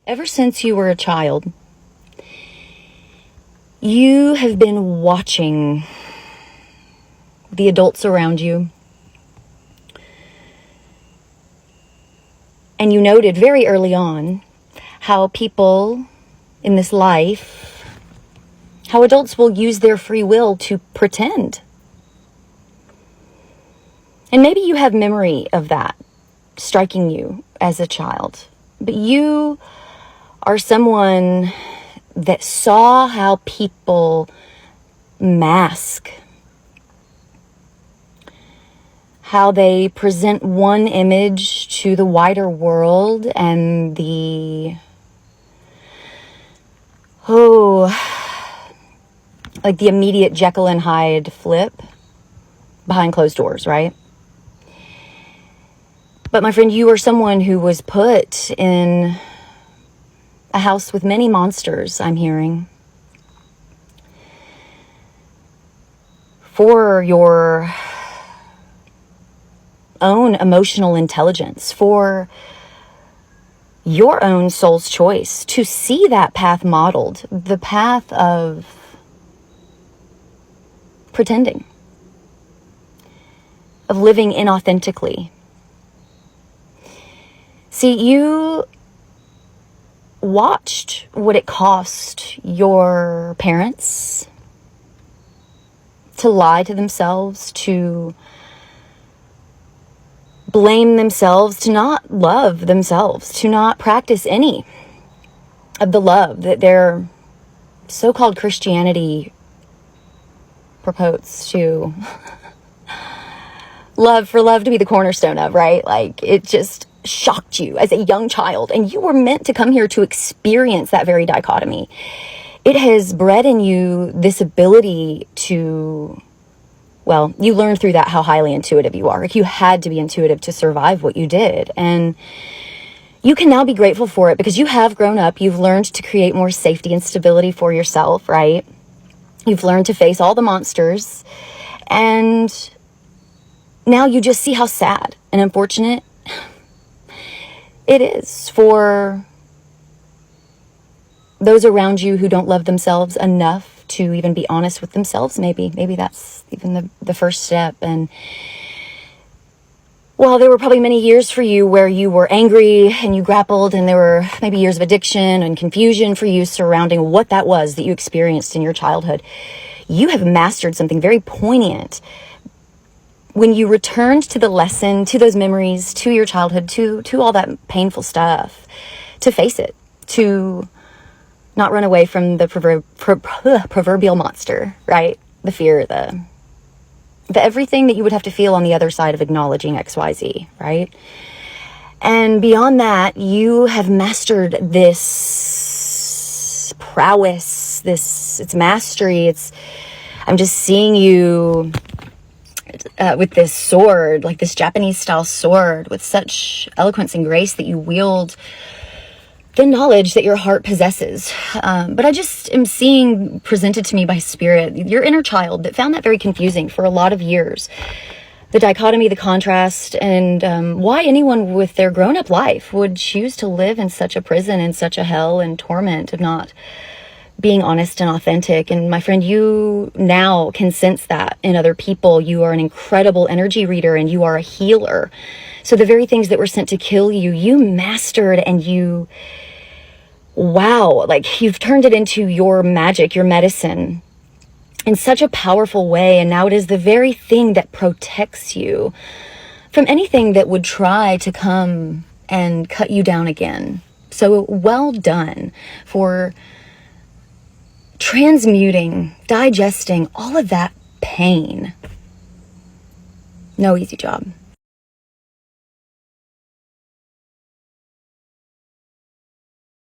Ever since you were a child, you have been watching the adults around you. And you noted very early on how people in this life, how adults will use their free will to pretend. And maybe you have memory of that striking you as a child. But you are someone that saw how people mask, how they present one image to the wider world and like the immediate Jekyll and Hyde flip behind closed doors, right? But my friend, you are someone who was put in a house with many monsters, I'm hearing, for your own emotional intelligence, for your own soul's choice, to see that path modeled, the path of pretending, of living inauthentically. See, you watched what it cost your parents to lie to themselves, to blame themselves, to not love themselves, to not practice any of the love that their so-called Christianity purports to love to be the cornerstone of, right? Like, it just shocked you as a young child, and you were meant to come here to experience that very dichotomy. It has bred in you this ability to, well, you learned through that how highly intuitive you are. Like, you had to be intuitive to survive what you did. And you can now be grateful for it because you have grown up. You've learned to create more safety and stability for yourself, right? You've learned to face all the monsters. And now you just see how sad and unfortunate it is for those around you who don't love themselves enough to even be honest with themselves. Maybe that's even the first step. And while there were probably many years for you where you were angry and you grappled, and there were maybe years of addiction and confusion for you surrounding what that was that you experienced in your childhood, you have mastered something very poignant when you returned to the lesson, to those memories, to your childhood, to all that painful stuff, to face it, to not run away from the proverbial monster, right? The fear, the everything that you would have to feel on the other side of acknowledging XYZ, right? And beyond that, you have mastered this prowess, it's mastery. I'm just seeing you with this sword, like this Japanese style sword, with such eloquence and grace that you wield the knowledge that your heart possesses. But I just am seeing presented to me by spirit, your inner child that found that very confusing for a lot of years. The dichotomy, the contrast, and why anyone with their grown-up life would choose to live in such a prison, in such a hell and torment of not being honest and authentic. And my friend, you now can sense that in other people. You are an incredible energy reader and you are a healer. So the very things that were sent to kill you, you mastered, and like you've turned it into your magic, your medicine in such a powerful way. And now it is the very thing that protects you from anything that would try to come and cut you down again. So well done for transmuting, digesting all of that pain. No easy job.